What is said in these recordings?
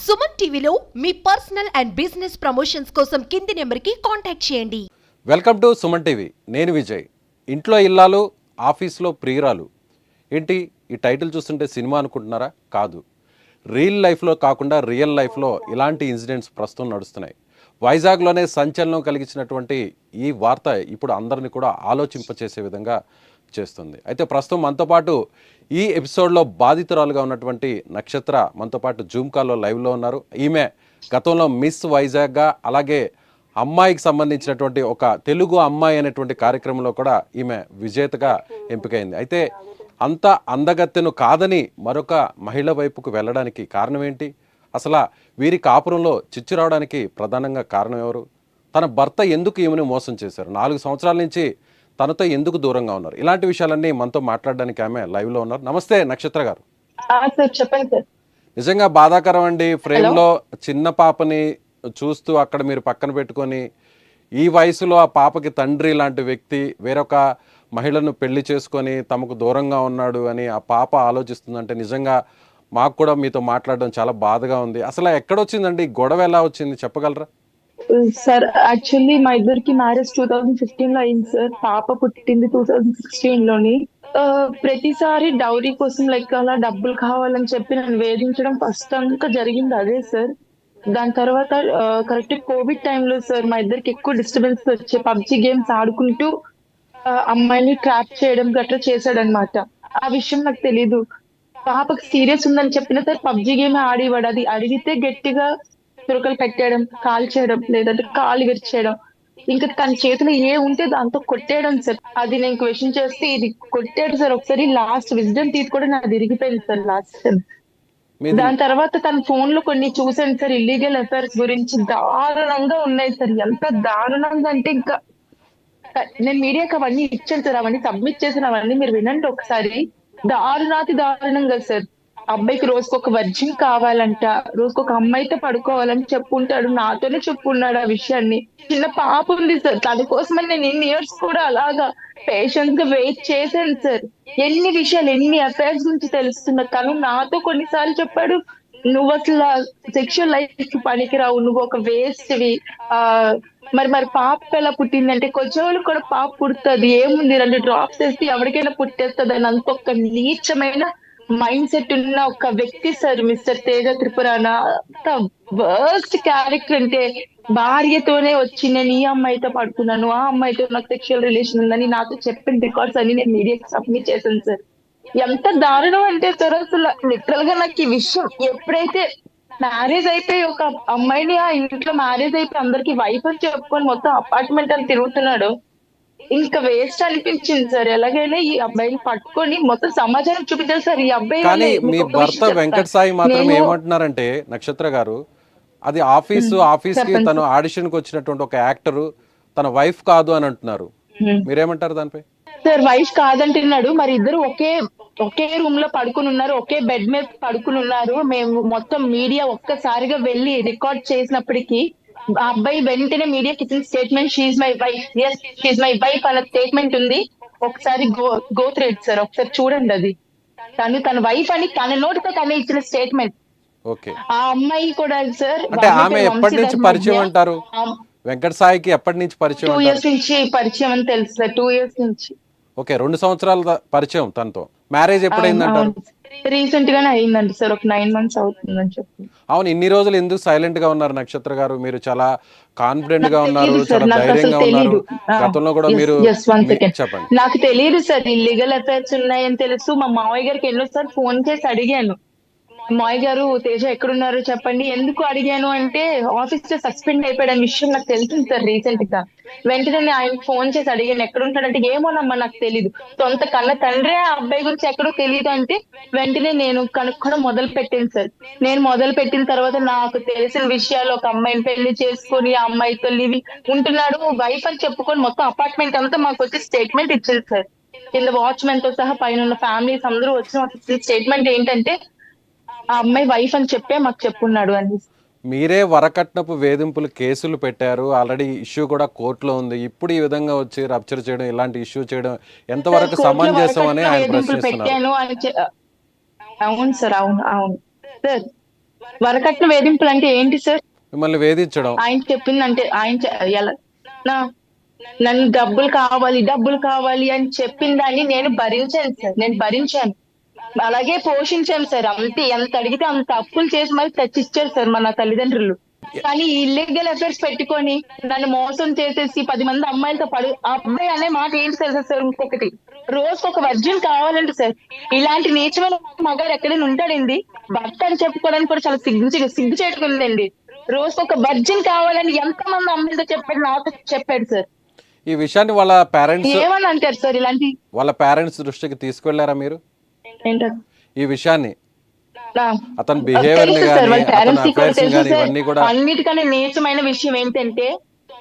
సుమన్ టీవీలో మీ personal and business promotions కోసం కింది నెంబర్కి కాంటాక్ట్ చేయండి. Welcome to Suman TV. నేను విజయ్. ఇంట్లో ఇల్లాలు, ఆఫీస్లో ప్రియురాలు. ఏంటి ఈ టైటిల్ చూస్తుంటే సినిమా అనుకుంటున్నారా? కాదు. లైఫ్లో కాకుండా రియల్ లైఫ్లో ఇలాంటి ఇన్సిడెంట్స్ ప్రస్తుతం నడుస్తున్నాయి. వైజాగ్లోనే సంచలనం కలిగించినటువంటి ఈ వార్త ఇప్పుడు అందరినీ కూడా ఆలోచింపచేసే విధంగా చేస్తుంది. అయితే ప్రస్తుతం మనతో పాటు ఈ ఎపిసోడ్లో బాధితురాలుగా ఉన్నటువంటి నక్షత్ర మనతో పాటు జూమ్ కాల్లో లైవ్లో ఉన్నారు. ఈమె గతంలో మిస్ వైజాగ్గా, అలాగే అమ్మాయికి సంబంధించినటువంటి ఒక తెలుగు అమ్మాయి అనేటువంటి కార్యక్రమంలో కూడా ఈమె విజేతగా ఎంపికైంది. అయితే అంత అందగత్తెను కాదని మరొక మహిళ వైపుకు వెళ్ళడానికి కారణం ఏంటి? అసలు వీరి కాపురంలో చిచ్చు రావడానికి ప్రధానంగా కారణం ఎవరు? తన భర్త ఎందుకు ఈమెను మోసం చేశారు? 4 సంవత్సరాల నుంచి తనతో ఎందుకు దూరంగా ఉన్నారు? ఇలాంటి విషయాలన్నీ మనతో మాట్లాడడానికి ఆమె లైవ్లో ఉన్నారు. నమస్తే నక్షత్ర గారు. చెప్పండి సార్. నిజంగా బాధాకరం అండి. ఫ్రేమ్లో చిన్న పాపని చూస్తూ అక్కడ మీరు పక్కన పెట్టుకొని, ఈ వయసులో ఆ పాపకి తండ్రి లాంటి వ్యక్తి వేరొక మహిళను పెళ్లి చేసుకొని తమకు దూరంగా ఉన్నాడు అని ఆ పాప ఆలోచిస్తుందంటే నిజంగా మాకు కూడా మీతో మాట్లాడడం చాలా బాధగా ఉంది. అసలు ఎక్కడొచ్చిందండి గొడవ? ఎలా వచ్చింది చెప్పగలరా? సార్ యాక్చువల్లీ మా ఇద్దరికి మ్యారేజ్ 2015 లో అయింది సార్. పాప పుట్టింది 2016 లోని. ప్రతిసారి డౌరీ కోసం లైక్ అలా డబ్బులు కావాలని చెప్పి నన్ను వేధించడం ఫస్ట్ అంతా జరిగింది అదే సార్. దాని తర్వాత కరెక్ట్ కోవిడ్ టైంలో సార్ మా ఇద్దరికి ఎక్కువ డిస్టర్బెన్స్ వచ్చే పబ్జి గేమ్స్ ఆడుకుంటూ అమ్మాయిని ట్రాప్ చేయడం గట్రా చేశాడనమాట. ఆ విషయం నాకు తెలీదు. పాపకు సీరియస్ ఉందని చెప్పిన సార్ పబ్జి గేమ్ ఆడివాడు. అది అడిగితే గట్టిగా చురకలు పెట్టేయడం, కాల్ చేయడం, లేదంటే కాలు విరిచేయడం, ఇంకా తన చేతిలో ఏ ఉంటే దాంతో కొట్టేయడం సార్. అది నేను క్వశ్చన్ చేస్తే ఇది కొట్టాడు సార్. ఒకసారి లాస్ట్ విజ్డమ్ టీత్ కూడా నాకు విరిగిపోయింది సార్ లాస్ట్. దాని తర్వాత తన ఫోన్ లో కొన్ని చూసాను సార్, ఇల్లీగల్ అఫైర్స్ గురించి దారుణంగా ఉన్నాయి సార్. ఎంత దారుణంగా అంటే ఇంకా నేను మీడియాకి అవన్నీ ఇచ్చాను సార్, అవన్నీ సబ్మిట్ చేసిన అవన్నీ మీరు వినండి ఒకసారి. దారుణంగా సార్. అబ్బాయికి రోజుకొక వర్జిన్ కావాలంట, రోజుకొక అమ్మాయితో పడుకోవాలని చెప్పుంటాడు. నాతోనే చెప్పున్నాడు ఆ విషయాన్ని. చిన్న పాప ఉంది సార్, తన కోసమని నేను ఇన్ని ఇయర్స్ కూడా అలాగా పేషెన్స్ గా వెయిట్ చేశాను సార్. ఎన్ని విషయాలు, ఎన్ని అఫైర్స్ గురించి తెలుస్తున్నా. తను నాతో కొన్నిసార్లు చెప్పాడు, నువ్వు అసలు సెక్షువల్ లైఫ్ పనికిరావు, నువ్వు ఒక వేస్ట్వి. మరి పాప ఎలా పుట్టిందంటే కొంచెం కూడా పాప పుడుతుంది, ఏముంది 2 డ్రాప్స్ వేస్తే ఎవరికైనా పుట్టేస్తుంది అని అంత ఒక నీచమైన మైండ్ సెట్ ఉన్న ఒక వ్యక్తి సార్ మిస్టర్ తేజ త్రిపురాణ. అంత వర్స్ట్ క్యారెక్టర్ అంటే, భార్యతోనే వచ్చి నేను ఈ అమ్మాయితో పడుకున్నాను, ఆ అమ్మాయితో నాకు సెక్షువల్ రిలేషన్ ఉందని నాతో చెప్పిన రికార్డ్స్ అన్ని నేను మీడియాకి సబ్మిట్ చేశాను సార్. ఎంత దారుణం అంటే సార్, అసలు లిటరల్ గా నాకు ఈ విషయం ఎప్పుడైతే మ్యారేజ్ అయిపోయి ఒక అమ్మాయిని ఆ ఇంట్లో మ్యారేజ్ అయిపోయి అందరికి వైఫ్ అని చెప్పుకొని మొత్తం అపార్ట్మెంట్ అని తిరుగుతున్నాడు, ఇంకా వేస్ట్ అనిపించింది సార్. ఎలాగైనా ఈ అబ్బాయిని పట్టుకొని మొత్తం సమాచారం చూపించాలి సార్. ఈ అబ్బాయి కానీ మీ భర్త వెంకట సాయి మాత్రం ఏమంటున్నారంటే నక్షత్ర గారు, అది ఆఫీస్కి తను ఆడిషన్కి వచ్చినటువంటి ఒక యాక్టర్, తన వైఫ్ కాదు అని అంటున్నారు. మీరేమంటారు దానిపై? సార్ వైఫ్ కాదంటున్నాడు. మరి ఇద్దరు ఒకే రూమ్ లో పడుకుని ఉన్నారు, ఒకే బెడ్ మీద పడుకుని ఉన్నారు. మేము మొత్తం మీడియా ఒక్కసారిగా వెళ్ళి రికార్డ్ చేసినప్పటికీ ఆ అబ్బాయి వెంటనే మీడియాకి ఇచ్చిన statement, she my wife, yes she my wife అన్న స్టేట్మెంట్ ఉంది. ఒకసారి గో థ్రెడ్ సార్, ఒకసారి చూడండి. అది తన వైఫ్ అని తన నోటితో తనే ఇచ్చిన స్టేట్మెంట్. ఆ అమ్మాయి కూడా సార్, అంటే ఆమె ఎప్పటి నుంచి పరిచయం అంటారు? వెంకట సాయికి ఎప్పటి నుంచి పరిచయం? 2 years నుంచి పరిచయం అని తెలుసు సార్. 2 years నుంచి. ఓకే, 2 సంవత్సరాల పరిచయం తనతో. మ్యారేజ్ ఎప్పుడైందంటారు? రీసెంట్ గానే అయిందండి సార్, ఒక 9 months అవుతుందని చెప్పి. అవును, ఇన్ని రోజులు ఎందుకు సైలెంట్ గా ఉన్నారు నక్షత్ర గారు? మీరు చాలా కాన్ఫిడెంట్ గా ఉన్నారు, చాలా ధైర్యంగా ఉన్నారు. గతంలో కూడా మీరు చెప్పండి. నాకు తెలియదు సార్ ఇల్లీగల్ అఫైర్స్ ఉన్నాయని తెలుసు. మా మావయ్య గారికి ఎన్నోసార్లు ఫోన్ చేసి అడిగాను, మావయ్య గారు తేజ ఎక్కడున్నారు చెప్పండి. ఎందుకు అడిగాను అంటే ఆఫీస్ లో సస్పెండ్ అయిపోయాడని విషయం నాకు తెలిసింది సార్ రీసెంట్ గా. వెంటనే ఆయన ఫోన్ చేసి అడిగాను ఎక్కడుంటాడంటే, ఏమోనమ్మా నాకు తెలీదు, సొంత కన్న తండ్రి ఆ అబ్బాయి గురించి ఎక్కడో తెలియదు అంటే వెంటనే నేను కనుక్కోవడం మొదలు పెట్టాను సార్. నేను మొదలు పెట్టిన తర్వాత నాకు తెలిసిన విషయాలు, ఒక అమ్మాయిని పెళ్లి చేసుకుని ఆ అమ్మాయితో లివింగ్ ఉంటున్నాడు, వైఫ్ అని చెప్పుకొని మొత్తం అపార్ట్మెంట్ అంతా మాకు వచ్చి స్టేట్మెంట్ ఇచ్చింది సార్. కింద వాచ్మెన్ తో సహా పైన ఉన్న ఫ్యామిలీస్ అందరూ వచ్చిన స్టేట్మెంట్ ఏంటంటే ఆ అమ్మాయి వైఫ్ అని చెప్పే మాకు చెప్పున్నాడు అని. మీరే వరకట్నపు వేధింపులు కేసులు పెట్టారు, ఆల్రెడీ ఇష్యూ కూడా కోర్టులో ఉంది. ఇప్పుడు ఈ విధంగా వచ్చి రప్చర్ చేయడం, ఇలాంటి ఇష్యూ చేయడం ఎంతవరకు సమంజసం అని ఆయన ప్రశ్నిస్తున్నారు. అవును సార్, అవును సార్. వరకట్న వేధింపులు అంటే ఏంటి సార్? మిమ్మల్ని వేధించడం. ఆయన చెప్పిందంటే ఎలా నా- నన్ను డబ్బులు కావాలి అని చెప్పిన దాన్ని నేను భరించాను సార్, నేను భరించాను, అలాగే పోషించాను సార్. అంతే, ఎంత అడిగితే అంత అప్పులు చేసి మరి తెచ్చిచ్చారు సార్ మన తల్లిదండ్రులు. కానీ ఇల్లీగల్ అఫైర్స్ పెట్టుకొని నన్ను మోసం చేసేసి 10 మంది అమ్మాయిలతో ఆ అబ్బాయి అనే మాట ఏంటి తెలుసా సార్? ఇంకొకటి, రోజుకు ఒక వర్జిన్ కావాలంటే సార్. ఇలాంటి నీచమైన మగాడు ఎక్కడైనా ఉంటాడండి? భర్త అని చెప్పుకోవడానికి కూడా చాలా సిగ్గు చేటుకుందండి. రోజుకు ఒక వర్జిన్ కావాలని ఎంత మంది అమ్మాయిలతో చెప్పాడు, నాతో చెప్పాడు సార్. ఈ విషయాన్ని వాళ్ళ పేరెంట్స్ ఏమని అంటారు సార్ ఇలాంటి? వాళ్ళ పేరెంట్స్ దృష్టికి తీసుకెళ్లారా మీరు ఏంటారు ఈ విషయాన్ని? నా- అతని బిహేవియర్ ని తెలుసు సార్, గానీ వాళ్ళ అతని పేరెంట్స్ కి కూడా అఫైర్స్ తెలుసు గానీ సార్. ఇవన్నీ కూడా అన్నిటికన్నా నీచమైన విషయం ఏంటంటే,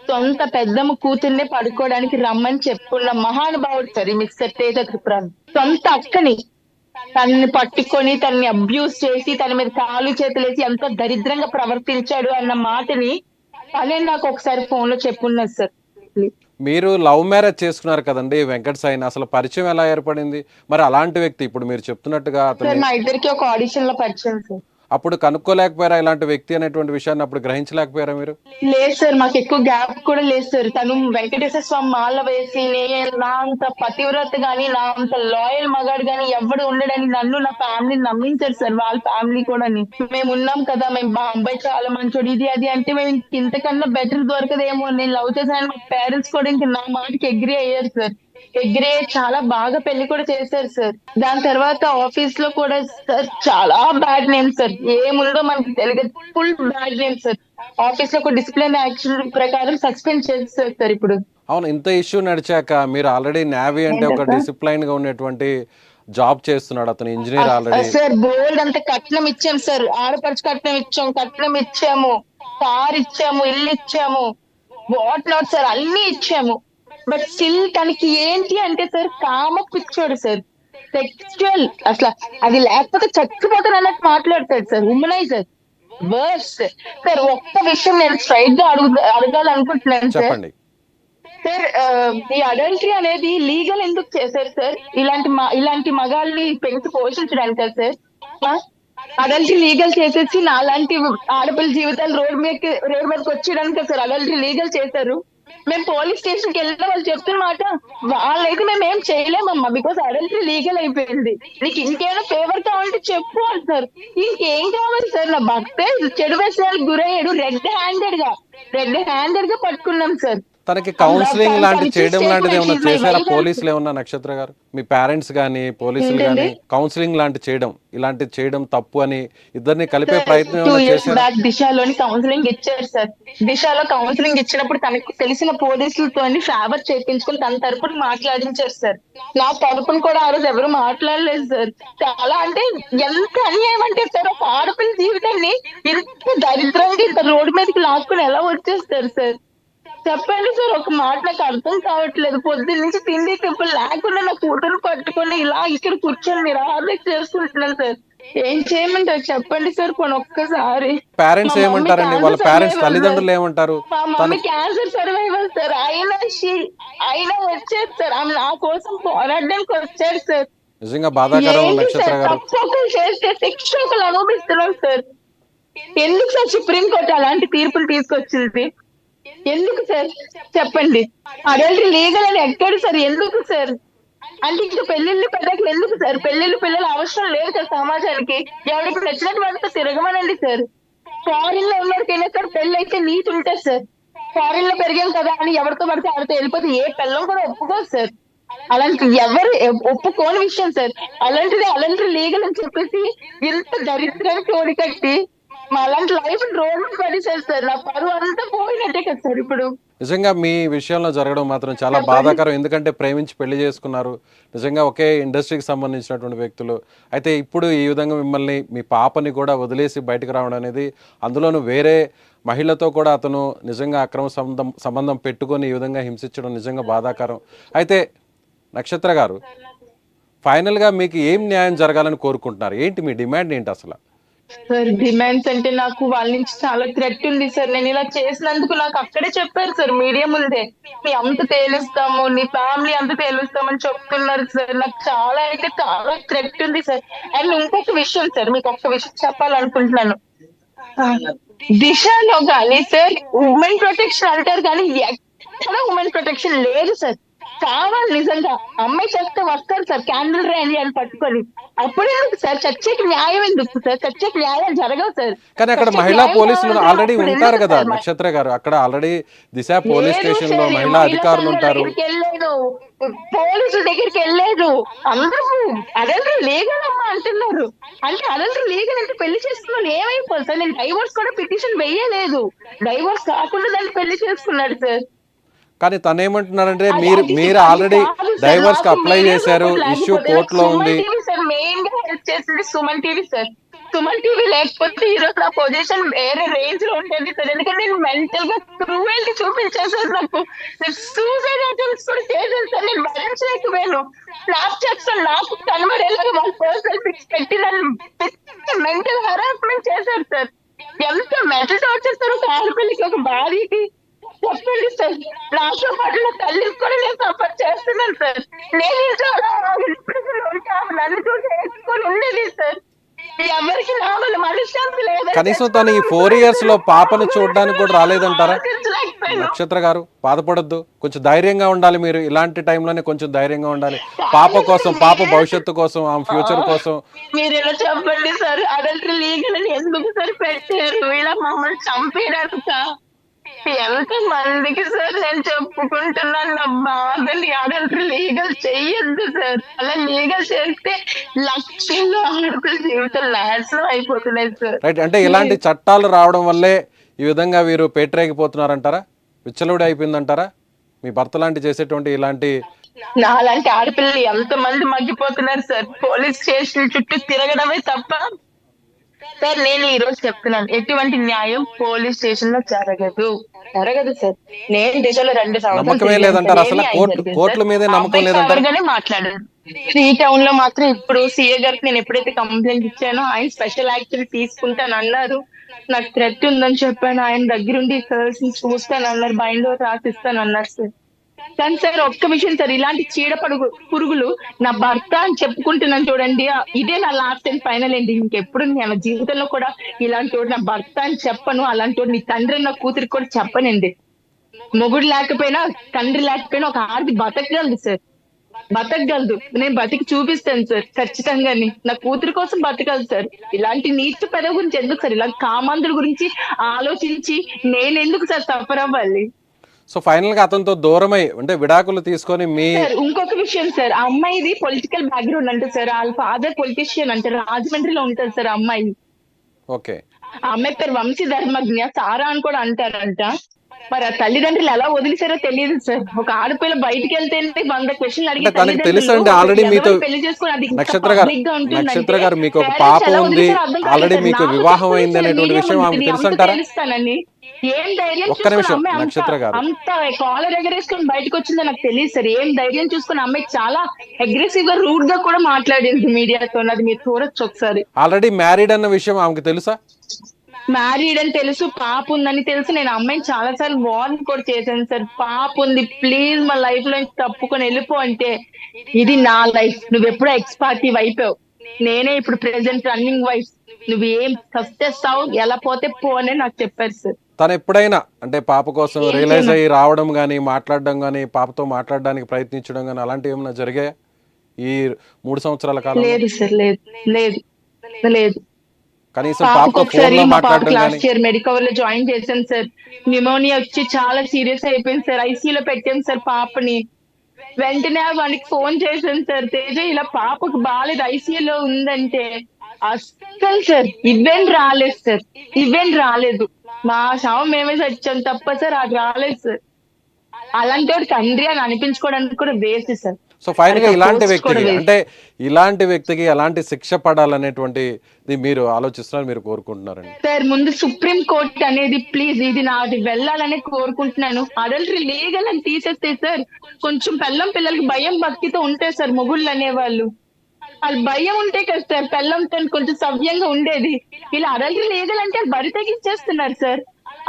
సొంత పెద్దమ్మ కూతుర్నే పడుకోవడానికి రమ్మని చెప్పుకున్న మహానుభావుడు సార్ ఈ మిస్టర్ తేజ త్రిపురాన్. సొంత అక్కని తనని పట్టుకొని తనని అబ్యూస్ చేసి తన మీద కాలు చేతులేసి ఎంత దరిద్రంగా ప్రవర్తించాడు అన్న మాటని తనే నాకు ఒకసారి ఫోన్ లో చెప్పున్నది సార్. మీరు లవ్ మ్యారేజ్ చేసుకున్నారు కదండి వెంకట సాయిని, అసలు పరిచయం ఎలా ఏర్పడింది? మరి అలాంటి వ్యక్తి ఇప్పుడు మీరు చెప్తున్నట్టుగా సార్ అతన్ని మా ఇద్దరికి ఒక ఆడిషన్ లో పరిచయం సార్. అప్పుడు కనుక్కోలేకపోయారా ఇలాంటి వ్యక్తి అనేటువంటి విషయాన్ని? అప్పుడు గ్రహించలేకపోయారా మీరు? లేదు సార్, మాకు ఎక్కువ గ్యాప్ కూడా లేదు సార్. తను వెంకటేశ్వర స్వామి మాల వేసి నా అంత పతివ్రత గాని నా అంత లాయల్ మగాడు గాని ఎవడు ఉండడని నన్ను నా ఫ్యామిలీని నమ్మించారు సార్. వాళ్ళ ఫ్యామిలీ కూడా మేము ఉన్నాం కదా, మేము మా అబ్బాయి చాలా మంచోడు ఇది అది అంటే మేము ఇంతకన్నా బెటర్ దొరకదేమో, నేను లవ్ చేశాను. మా పేరెంట్స్ కూడా ఇంక నా మాటకి అగ్రీ అయ్యారు సార్. అగ్రీ చాలా బాగా పెళ్లి కూడా చేశారు సార్. దాని తర్వాత ఆఫీస్ లో కూడా సార్ చాలా బ్యాడ్ నేమ్ సార్. ఏముందో మనకి తెలియదు, full bad name sir. Office లో ఒక డిసిప్లిన్ యాక్షన్ ప్రకారం సస్పెండ్ చేస్తారు సార్ ఇప్పుడు. అవును, ఇంత ఇష్యూ నడిచాక మీరు ఆల్రెడీ నేవీ అంటే ఒక డిసిప్లైన్ గా ఉన్నటువంటి జాబ్ చేస్తున్నాడు అతను, ఇంజనీర్ ఆల్రెడీ. సార్ బోల్డ్ అంత కట్నం ఇచ్చాం సార్, ఆడపడుచు కట్నం ఇచ్చాము, కార్ ఇచ్చాము, ఇల్లు ఇచ్చాము, వాట్ నాట్ సార్, అన్ని ఇచ్చాము. బట్ స్టిల్ తనకి ఏంటి అంటే సార్, కామ పిచ్చోడు సార్, సెక్చువల్ అసలు అది లేకపోతే చచ్చిపోతాను అన్నట్టు మాట్లాడతాడు సార్. Womaniser verse sir. ఒక్క విషయం నేను స్ట్రైట్ గా అడగాలనుకుంటున్నాను సార్. చెప్పండి. సార్ ఈ అడల్టరీ అనేది లీగల్ ఎందుకు చేశారు సార్? ఇలాంటి మగాల్ని పెంచి పోషించడానికి కదా సార్? అడల్టరీ లీగల్ చేసేసి నాలాంటి ఆడపిల్ల జీవితాలు రోడ్ మీదకి వచ్చేయడానికి సార్ అడల్టరీ లీగల్ చేశారు. మేము పోలీస్ స్టేషన్ కి వెళ్ళిన వాళ్ళు చెప్తున్న మాట, వాళ్ళైతే మేము ఏం చేయలేమమ్మా, బికాస్ అడల్టరీ లీగల్ అయిపోయింది, నీకు ఇంకేమైనా ఫేవర్ కావాలంటే చెప్పు అంటారు. ఇంకేం కావాలి సార్? నా భర్తే చెడు వ్యసనాలకు గురయ్యాడు, రెడ్ హ్యాండెడ్ గా పట్టుకున్నాం సార్. తనకి కౌన్సిలింగ్ లాంటి చేయడం లాంటిది ఏమన్నా చేశారా పోలీసులు ఏమన్నా? నక్షత్ర గారు, మీ పేరెంట్స్ గానీ పోలీసులు గానీ కౌన్సిలింగ్ లాంటి చేయడం తప్పు అని ఇద్దరిని కలిపే ప్రయత్నం ఏమైనా చేశారా? దిశలోని కౌన్సిలింగ్ ఇచ్చారు సార్. దిశలో కౌన్సిలింగ్ ఇచ్చినప్పుడు తనకు తెలిసిన పోలీసులతో ఫేవర్ చేయించుకుని తన తరపున మాట్లాడించారు సార్. నా తరపున కూడా ఆ రోజు ఎవరు మాట్లాడలేదు సార్. చాలా అంటే ఎంత అన్యాయం అంటే సార్, ఒక ఆడపిల్ల జీవితాన్ని ఇంత దరిద్రంగా ఇంత రోడ్డు మీదకి లాక్కుని ఎలా వచ్చేస్తారు సార్? చెప్పండి సార్, ఒక మాట నాకు అర్థం కావట్లేదు. పొద్దున్న నుంచి తిండి తిప్పులు లేకుండా నా కూతురు పట్టుకొని ఇలా ఇక్కడ కూర్చొని నిరాహారం చేసుకుంటున్నాను సార్. ఏం చేయమంటారు చెప్పండి సార్ కొన్ని ఒక్కసారి. పేరెంట్స్ ఏమంటారండి? వాళ్ళ పేరెంట్స్ తల్లిదండ్రులు ఏమంటారు? మా మమ్మీ క్యాన్సర్ సర్వైవర్ సార్. అయినా వచ్చేది సార్, ఆమె నా కోసం పోరాడడానికి వచ్చాడు సార్. నిజంగా బాధాకరం నక్షత్ర గారు. తప్పొకరు చేస్తే శిక్ష ఒకరు అనుభవిస్తున్నాం సార్. ఎందుకు సార్ సుప్రీంకోర్టు అలాంటి తీర్పులు తీసుకొచ్చింది? ఎందుకు సార్ చెప్పండి? అడల్టరీ లీగల్ అని ఎక్కడ సార్? ఎందుకు సార్? అంటే ఇంకా పెళ్లిళ్ళు పెద్దకి ఎందుకు సార్? పిల్లలు అవసరం లేదు సార్ సమాజానికి. ఎవరికి నచ్చినట్టు వాళ్ళతో తిరగమనండి సార్. ఫారిన్ లో ఉన్నవాడికైనా సార్ పెళ్లి అయితే నీతి ఉంటుంది సార్. ఫారిన్ లో పెరిగాం కదా అని ఎవరితో పడితే ఆడితో వెళ్ళిపోతే ఏ పిల్లం కూడా ఒప్పుకోదు సార్. అలాంటి ఎవరు ఒప్పుకోని విషయం సార్. అలాంటి లీగల్ అని చెప్పేసి ఇంత దరిద్రానికి ఓడికట్టి అలాంటి లైఫ్ రోడ్ పడేసారు సార్. నా పరువు అంతా పోయినట్టే కదా సార్ ఇప్పుడు. నిజంగా మీ విషయంలో జరగడం మాత్రం చాలా బాధాకరం. ఎందుకంటే ప్రేమించి పెళ్లి చేసుకున్నారు, నిజంగా ఒకే ఇండస్ట్రీకి సంబంధించినటువంటి వ్యక్తులు. అయితే ఇప్పుడు ఈ విధంగా మిమ్మల్ని, మీ పాపని కూడా వదిలేసి బయటకు రావడం అనేది, అందులోనూ వేరే మహిళతో కూడా అతను నిజంగా అక్రమ సంబంధం పెట్టుకొని ఈ విధంగా హింసించడం నిజంగా బాధాకరం. అయితే నక్షత్ర గారు, ఫైనల్గా మీకు ఏం న్యాయం జరగాలని కోరుకుంటున్నారు? ఏంటి మీ డిమాండ్ ఏంటి అసలు? సార్ డిమాండ్స్ అంటే నాకు వాళ్ళ నుంచి చాలా థ్రెట్ ఉంది సార్. నేను ఇలా చేసినందుకు నాకు అక్కడే చెప్పారు సార్, మీడియా ముందే, నీ అంత తేలుస్తాము, నీ ఫ్యామిలీ అంత తేలుస్తామని చెప్తున్నారు సార్. నాకు చాలా థ్రెట్ ఉంది సార్. అండ్ ఇంకొక విషయం సార్, మీకు ఒక్క విషయం చెప్పాలనుకుంటున్నాను. దిశలో కానీ సార్ ఉమెన్ ప్రొటెక్షన్ అంటారు కానీ ఎక్కడ ఉమెన్ ప్రొటెక్షన్ లేదు సార్. కావాలి నిజంగా అమ్మాయి చేస్తే వస్తారు సార్ క్యాండిల్ ర్యాలీ అని పట్టుకొని. అప్పుడు ఎందుకు సార్ చర్చకి న్యాయం ఎందుకు సార్? చర్చకి న్యాయం జరగవు సార్. కానీ అక్కడ చర్చకి మహిళా న్యాయం పోలీసులు కావాలంటే ఆల్రెడీ అప్పుడు ఉంటారు ఎందుకు కదా సార్? నక్షత్ర గారు, అక్కడ ఆల్రెడీ దిశ పోలీస్ లేదు స్టేషన్ లో సార్, మహిళా అధికారులు సంఘాల ఉంటారు. దగ్గరికి వెళ్ళలేదు, పోలీసుల దగ్గరికి వెళ్ళలేదు. అందరూ అదంతా లీగల్ అమ్మా అంటున్నారు. అంటే అదంతా లీగల్ అంటే పెళ్లి చేసుకున్నాను ఏమైపోతుంది సార్? నేను డైవోర్స్ కూడా పిటిషన్ వేయలేదు. డైవోర్స్ కాకుండా దాన్ని పెళ్లి చేసుకున్నాడు సార్. కానీ తను ఏమంటున్నారంటే అది మీరు అది మీరు అది ఆల్రెడీ కాదు సార్. డైవర్స్ కి నాకు అప్లై మీడియా చేశారు, సపోర్ట్ ఇష్యూ లేకపోతే కోర్టులో ఉంది. సుమన్ టీవీ సార్ మెయిన్ గా హెల్ప్ చేసింది Suman TV sir. Suman TV లేకపోతే ఈ రోజు నా పొజిషన్ వేరే రేంజ్ లో ఉండేది సార్. ఎందుకంటే నేను మెంటల్ గా క్రూయల్టీ చూపించేసారు నాకు. నేను సూసైడ్ అటెంప్ట్స్ కూడా చేశాను సార్. నేను భరించలేకపోయాను. స్నాప్ చేస్తాను నాకు కనబడేలాగా వాళ్ళ పర్సనల్ పిక్స్ పెట్టి నన్ను మెంటల్ హరాస్మెంట్ చేశారు సార్. ఎంత మెంటల్ టార్చర్ సార్ ఒక ఆడపిల్లకి, ఒక భార్యకి. చెప్పండి సార్. నాతో పాటు నా తల్లికి కూడా నేను సపోర్ట్ చేస్తున్నాను సార్. నేను ఇంట్లో అలా నన్ను చూసి వేసుకొని ఉండేది సార్. ఎవరికి నా వల్ల మనశ్శాంతి లేదు. కనీసం తను ఈ 4 years లో పాపను చూడడానికి కూడా రాలేదంటారా? నక్షత్ర గారు బాధపడొద్దు, కొంచెం ధైర్యంగా ఉండాలి. మీరు ఇలాంటి టైంలోనే కొంచెం ధైర్యంగా ఉండాలి. పాప కోసం, పాప భవిష్యత్తు కోసం, ఆమె ఫ్యూచర్ కోసం. మీరు ఇలా చెప్పండి సార్. అడల్టరీ లీగల్ అని ఎందుకు సార్ పెట్టారు? ఇలా మమ్మల్ని చంపేయడానిక? ఎంత మందికి సార్ నేను చెప్పుకుంటున్నాను నా బాధని. అడల్టరీ లీగల్ చెయ్యొద్దు సార్. అలా లీగల్ చేస్తే లక్షల్లో ఆడపిల్ల జీవితం నాశనం అయిపోతున్నాయి సార్. రైట్, అంటే ఇలాంటి చట్టాలు రావడం వల్లే ఈ విధంగా వీరు పేటరేగిపోతున్నారంటారా? విచ్చలవిడి అయిపోయిందంటారా? మీ భర్త లాంటి చేసేటువంటి ఇలాంటి నాలాంటి ఆడపిల్లలు ఎంత మంది మగ్గిపోతున్నారు సార్. పోలీస్ స్టేషన్ చుట్టూ తిరగడమే తప్ప సార్. నేను ఈ రోజు చెప్తున్నాను, ఎటువంటి న్యాయం పోలీస్ స్టేషన్ లో జరగదు సార్. నేను దేశంలో 2 నమ్మకమే లేదంటారా? అసలు కోర్టుల మీదే నమ్మకం లేదంటారా? మాట్లాడారు. ఈ టౌన్ లో మాత్రం ఇప్పుడు సీఏ గారికి నేను ఎప్పుడైతే కంప్లైంట్ ఇచ్చానో ఆయన స్పెషల్ యాక్షన్ తీసుకుంటాను అన్నారు. నాకు థ్రెట్ ఉందని చెప్పాను. ఆయన దగ్గరుండి చూస్తాను అన్నారు, బైండ్ రాసిస్తాను అన్నారు సార్. కానీ సార్ ఒక్క విషయం సార్, ఇలాంటి పురుగులు నా భర్త అని చెప్పుకుంటున్నాను చూడండి, ఇదే నా లాస్ట్ అండ్ ఫైనల్ అండి. ఇంకెప్పుడు నేను జీవితంలో కూడా ఇలాంటి వాడు నా భర్త అని చెప్పను. అలాంటి వాడు నీ తండ్రి నా కూతురికి కూడా చెప్పనండి. మొగుడు లేకపోయినా తండ్రి లేకపోయినా ఒక ఆడది బతకగలదు సార్, బతకగలదు. నేను బతికి చూపిస్తాను సార్ ఖచ్చితంగాని. నా కూతురి కోసం బతకగలదు సార్. ఇలాంటి నీచ పెద గురించి ఎందుకు సార్? ఇలాంటి కామాంధుల గురించి ఆలోచించి నేను ఎందుకు సార్ సఫర్ అవ్వాలి? సో ఫైనల్ గా అతనితో దూరమై అంటే విడాకులు తీసుకొని మీ ఇంకొక విషయం సార్, ఆ అమ్మాయిది పొలిటికల్ బ్యాక్గ్రౌండ్ అంటే సార్, వాళ్ళ ఫాదర్ పొలిటీషియన్ అంటే రాజమండ్రిలో ఉంటారు సార్ ఆ అమ్మాయి. ఓకే, ఆ అమ్మాయి పేరు వంశీ ధర్మజ్ఞ సారా అని కూడా అంటారంట. మరి ఆ తల్లిదండ్రులు ఎలా వదిలిసారో తెలియదు సార్. ఒక ఆడపిల్ల బయటికి వెళ్తే 100 క్వశ్చన్లు అడిగి తనకు తెలుసండి ఆల్రెడీ మీతో. నక్షత్ర గారు మీకు ఒక పాప ఉంది, ఆల్రెడీ మీకు వివాహం అయింది అనేటువంటి విషయం ఆమెకు తెలుసంటారా? ఏం ధైర్యం ఒక్క నిమిషం నక్షత్ర గారు, అంత కాలర్ ఎగరేసుకొని బయటకు వచ్చిందో నాకు తెలియదు సార్. ఏం ధైర్యం చూసుకుని అమ్మాయి చాలా అగ్రెసివ్ గా రూడ్ గా కూడా మాట్లాడింది మీడియాతో. అది మీరు చూడొచ్చు ఒకసారి. ఆల్రెడీ మ్యారీడ్ అన్న విషయం ఆమెకు తెలుసా? మ్యారీడ్ అని తెలుసు, పాప ఉందని తెలుసు. నేను అమ్మాయిని చాలా సార్లు వార్న్ కూడా చేశాను సార్. పాప ఉంది, ప్లీజ్ మా లైఫ్ లో తప్పుకొని వెళ్ళిపో అంటే, ఇది నా లైఫ్, నువ్వు ఎప్పుడో ఎక్స్పార్టివ్ అయిపోయావు, నేనే ఇప్పుడు ప్రెసెంట్ రన్నింగ్ వైఫ్, నువ్వు ఏం చేస్తావు ఎలా పోతే పో అని నాకు చెప్పారు సార్. తను ఎప్పుడైనా అంటే పాప కోసం రియలైజ్ అయ్యి రావడం కానీ, మాట్లాడడం కానీ, పాపతో మాట్లాడడానికి ప్రయత్నించడం కానీ అలాంటివి ఏమైనా జరిగాయా ఈ 3 సంవత్సరాల కాలం? లేదు సార్, లేదు లేదు లేదు. కనీసం పాపతో ఫోన్ లో మాట్లాడడం కానీ? లాస్ట్ ఇయర్ మెడికవర్ లో జాయిన్ చేశాను సార్. న్యూమోనియా వచ్చి చాలా సీరియస్ అయిపోయింది సార్. ఐసీయూలో పెట్టాను సార్ పాపని. వెంటనే వానికి ఫోన్ చేశాను సార్, తేజ ఇలా పాపకు బాగాలేదు ఐసీయూలో ఉందంటే. అస్సలు సార్ ఈవెంట్ రాలేదు సార్, ఈవెంట్ రాలేదు. మా శవం మేమే చచ్చాం తప్ప సార్ అది రాలేదు సార్. అలాంటి వాడు తండ్రి అని అనిపించుకోవడానికి కూడా వేస్ట్ సార్. సో ఫైనల్ గా ఇలాంటి వ్యక్తికి అంటే ఇలాంటి వ్యక్తికి ఎలాంటి శిక్ష పడాలనేటువంటిది మీరు ఆలోచిస్తున్నారు, మీరు కోరుకుంటున్నారండి? సార్ ముందు సుప్రీం కోర్ట్ అనేది ప్లీజ్ ఇది నాది వెళ్ళాలని కోరుకుంటున్నాను. అడల్టరీ లీగల్ అని తీసేస్తే సార్ కొంచెం పిల్లలకి భయం భక్తితో ఉంటాయి సార్. మొగుళ్ళు అనేవాళ్ళు వాళ్ళు భయం ఉంటే కదా సార్ పిల్లంతో కొంచెం సవ్యంగా ఉండేది. ఇలా అడల్టరీ లీగల్ అంటే బరి తెగిచ్చేస్తున్నారు సార్.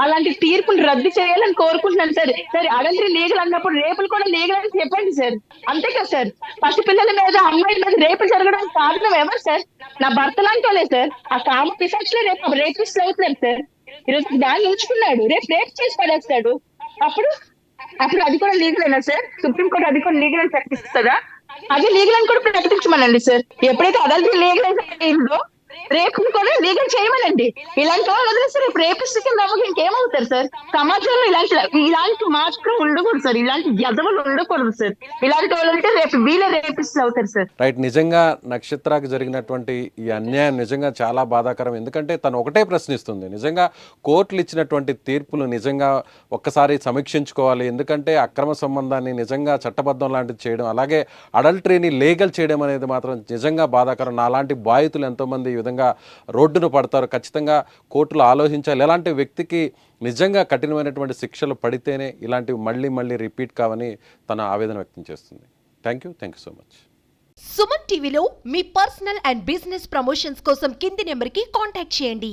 అలాంటి తీర్పును రద్దు చేయాలని కోరుకుంటున్నాను సార్. సరే అడల్టరీ లీగల్ అన్నప్పుడు రేపులు కూడా లీగల్ అని చెప్పండి సార్. అంతే కదా సార్. పసిపిల్లల మీద అమ్మాయిల మీద రేపులు జరగడానికి కారణం ఎవరు సార్? నా భర్త లాంటి వాళ్ళే సార్. ఆ కామ పిశాచులే రేపు రేపిస్టులు అవుతున్నారు సార్. ఈరోజు దాన్ని ఉంచుకున్నాడు, రేపు రేపు చేసి పడేస్తాడు. అప్పుడు అప్పుడు అది కూడా లీగల్ అయినా సార్? సుప్రీంకోర్టు అది కూడా లీగల్ అని ప్రకటిస్తుందా? అది లీగల్ అని కూడా ప్రకటించమనండి సార్. ఎప్పుడైతే అడల్టరీ లీగల్ అయిందో రేపు కూడా లీగల్ చేయమనండి. ఇలాంటి వాళ్ళు వదిలేసి రేపు రేపిస్ట్ కింద ఇంకేమవుతారు సార్? సమాజంలో ఇలాంటి మాత్రం ఉండకూడదు సార్. ఇలాంటి గదవలు ఉండకూడదు సార్. ఇలాంటి వాళ్ళు ఉంటే రేపు వీళ్ళే రేపిస్ట్ అవుతారు సార్. రైట్. నిజంగా నక్షత్రాకి జరిగినటువంటి ఈ అన్యాయం నిజంగా చాలా బాధాకరం. ఎందుకంటే తను ఒకటే ప్రశ్నిస్తుంది, నిజంగా కోర్టులు ఇచ్చినటువంటి తీర్పులు నిజంగా ఒక్కసారి సమీక్షించుకోవాలి. ఎందుకంటే అక్రమ సంబంధాన్ని నిజంగా చట్టబద్ధం లాంటిది చేయడం, అలాగే అడల్టరీని లీగల్ చేయడం అనేది మాత్రం నిజంగా బాధాకరం. నాలాంటి బాధితులు ఎంతోమంది ఈ విధంగా రోడ్డును పడతారు. ఖచ్చితంగా కోర్టులు ఆలోచించాలి. ఎలాంటి వ్యక్తికి నిజంగా కఠినమైనటువంటి శిక్షలు పడితేనే ఇలాంటివి మళ్ళీ మళ్ళీ రిపీట్ కావని తన ఆవేదన వ్యక్తం చేస్తుంది. Thank you so much. Suman టీవీలో మీ పర్సనల్ అండ్ బిజినెస్ ప్రమోషన్స్ కోసం కింది నెంబర్కి కాంటాక్ట్ చేయండి.